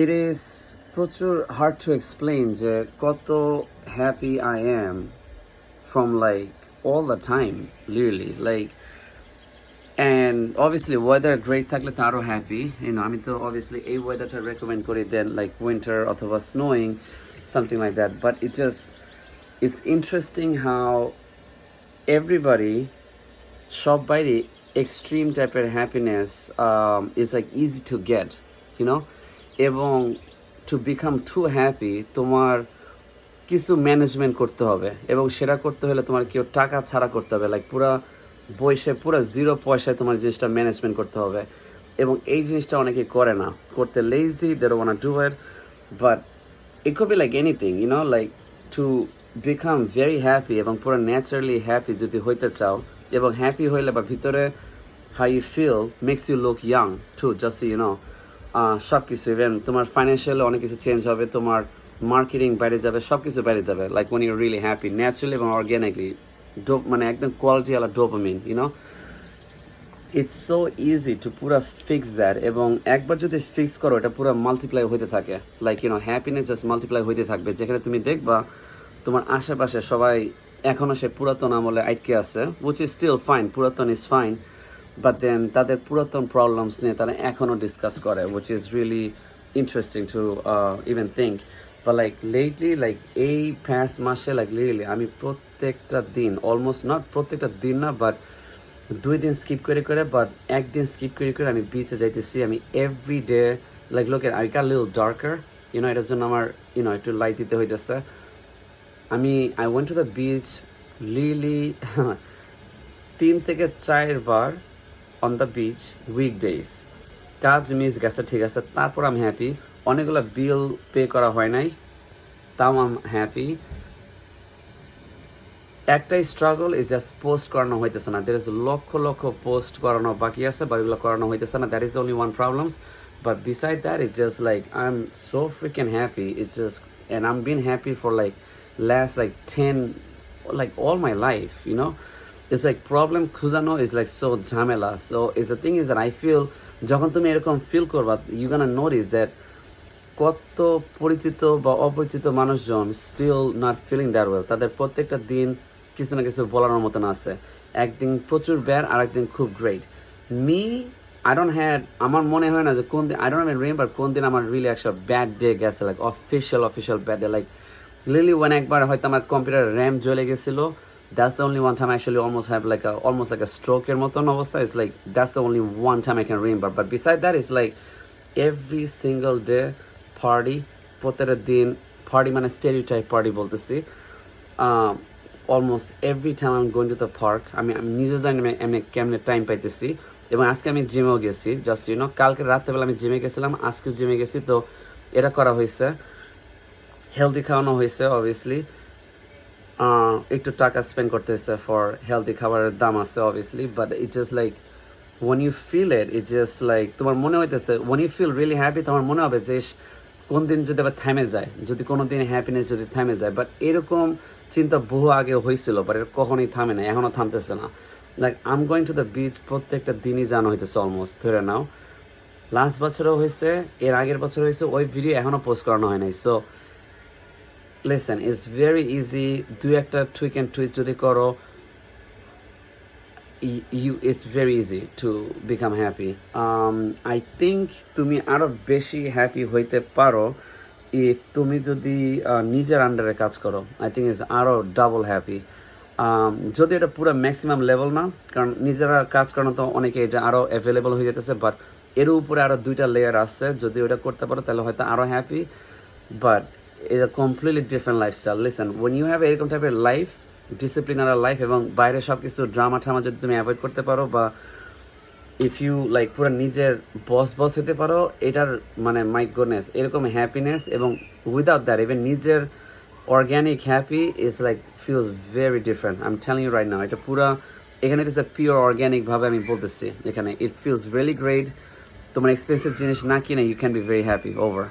It is প্রচুর hard to explain যে কত happy I am from like all the time, literally. Like, and obviously weather great থাকলে তো আরো happy. আমি তো obviously এই weatherটা recommend করি then like winter অথবা snowing, something like that. But it's interesting how everybody সবারই extreme টাইপের happiness is like easy to get, এবং টু বিকাম টু হ্যাপি তোমার কিছু ম্যানেজমেন্ট করতে হবে, এবং সেটা করতে হলে তোমার কেউ টাকা ছাড়া করতে হবে, লাইক পুরো জিরো পয়সায় তোমার জিনিসটা ম্যানেজমেন্ট করতে হবে, এবং এই জিনিসটা অনেকে করে না, করতে lazy, they don't want to do it, but it could be like anything, like to become very happy এবং পুরো ন্যাচারালি হ্যাপি যদি হইতে চাও, এবং হ্যাপি হইলে বা ভিতরে how you feel makes you look young too, just সব কিছু, ইভেন তোমার ফাইন্যান্সিয়ালি অনেক কিছু চেঞ্জ হবে, তোমার মার্কেটিং বাইরে যাবে, সব কিছু বাইরে যাবে, like when you really happy naturally এবং অর্গ্যানিকলি, মানে একদম কোয়ালিটি আলা dopamine, it's so easy to পুরো ফিক্স দ্যাট, এবং একবার যদি ফিক্স করো এটা পুরো মাল্টিপ্লাই হইতে থাকে, লাইক হ্যাপিনেস জাস্ট মাল্টিপ্লাই হইতে থাকবে, যেখানে তুমি দেখবা তোমার আশেপাশে সবাই এখনও সে পুরাতন আমলে আটকে আছে, উইচ ইজ স্টিল ফাইন, পুরাতন ইজ ফাইন, বাট দেন তাদের পুরাতন প্রবলেমস নিয়ে তারা এখনও ডিসকাস করে, which is really interesting two even think. বা লাইক লেটলি, লাইক এই 5 মাসে, লাইক লিটারলি আমি প্রত্যেকটা দিন, অলমোস্ট নট প্রত্যেকটা দিন না, বাট 2 দিন স্কিপ করে করে, বাট একদিন স্কিপ করে করে আমি বিচে যাইতেছি। আমি এভরি ডে লাইক লোকের আই গট লিটল ডার্কার, এটার জন্য আমার একটু লাইট দিতে হইতেছে। I went to the beach really 3 থেকে 4 বার on the beach weekdays. কাজ মিস গেছে, ঠিক আছে, তারপর আমি হ্যাপি। অনেকগুলো বিল পে করা হয় নাই, তাও আমি হ্যাপি। একটাই স্ট্রাগল ইজ জাস্ট পোস্ট করানো হইতেছে না, there is lakh lakh post করানো বাকি আছে, বা এগুলো করানো হইতেছে না, that is only one problems. But beside that it's just like I am so freaking happy, it's just, and I'm been happy for like last like 10, like all my life, it's like problem khujano is like so jhamela. So is the thing is that I feel যখন তুমি এরকম feel করবা, you gonna notice that কত পরিচিত বা অপরিচিত মানুষজন still not feeling that well, তাদের প্রত্যেকটা দিন কিছু না কিছু বলার মতন আছে, একদিন প্রচুর ব্যাড আর একদিন খুব great. Me I don't had, আমার মনে হয় না যে কোন দিন, I don't even remember কোন দিন আমার really একটা ব্যাড ডে গেছে, like official bad day, like literally when একবার হয়তো আমার কম্পিউটার র্যাম জ্বলে গেছিলো, that's the only one time I actually almost have like almost like a stroke এর মতন অবস্থা, it's like that's the only one time I can remember, but beside that it's like every single day party, প্রত্যেকটা দিন party, মানে stereotype party বলতেছি, almost every time I'm going to the park, আমি নিজে জানি আমি কেমনে টাইম পাইতেছি। এবং আজকে আমি জিমেও গেছি, জাস্ট কালকে রাত্রেবেলা আমি জিমে গেছিলাম, আজকে জিমে গেছি, তো এটা করা হয়েছে, হেলদি খাওয়ানো হয়েছে, অবভিয়াসলি একটু টাকা স্পেন্ড করতে হয়েছে ফর হেলদি খাবারের দাম আছে obviously, but it just like when you feel it, it just like তোমার মনে হইতেছে, when you feel really happy, তোমার মনে হবে যে কোন দিন যদি আবার থেমে যায়, যদি কোনো দিন হ্যাপিনেস যদি থেমে যায়, বাট এরকম চিন্তা বহু আগে হয়েছিল, বাট এটা কখনোই থামে না, এখনও থামতেছে না। Like I am going to the beach প্রত্যেকটা দিনই জানা হইতেছে, অলমোস্ট ধরে নাও লাস্ট বছরও হয়েছে, এর আগের বছর হয়েছে, ওই ভিডিও এখনও পোস্ট করানো হয় নাই। So listen, it's very easy, দুই একটা টুইক অ্যান্ড টুইস্ট যদি করো, it's very easy to become happy. I think তুমি আরো বেশি হ্যাপি হইতে পারো if তুমি যদি নিজের আন্ডারে কাজ করো, I think is আরো ডাবল হ্যাপি। যদি এটা পুরো ম্যাক্সিমাম লেভেল না, কারণ নিজেরা কাজ করানো তো অনেকে এটা আরো অ্যাভেলেবল হয়ে যেতেছে, বাট এর উপরে আরো 2টা লেয়ার আছে, যদি ওটা করতে পারো তাহলে হয়তো আরো happy, but it's a completely different lifestyle. Listen, when you have এরকম টাইপের লাইফ, ডিসিপ্লিনার লাইফ, এবং বাইরে সব কিছু ড্রামা ঠামা যদি তুমি অ্যাভয়েড করতে পারো, বা ইফ ইউ লাইক পুরো নিজের বস হতে পারো, এটার মানে মাই গুডনেস এরকম হ্যাপিনেস, এবং উইদাউট দ্যাট ইভেন নিজের organic happy is like feels very different. I am telling you right now, এটা পুরা এখানে দিচ্ছে পিওর অর্গ্যানিকভাবে আমি বলতেছি, এখানে ইট ফিলস রিয়েলি গ্রেট। তোমার এক্সপেন্সিভ জিনিস না কিনে you can be very happy. Over.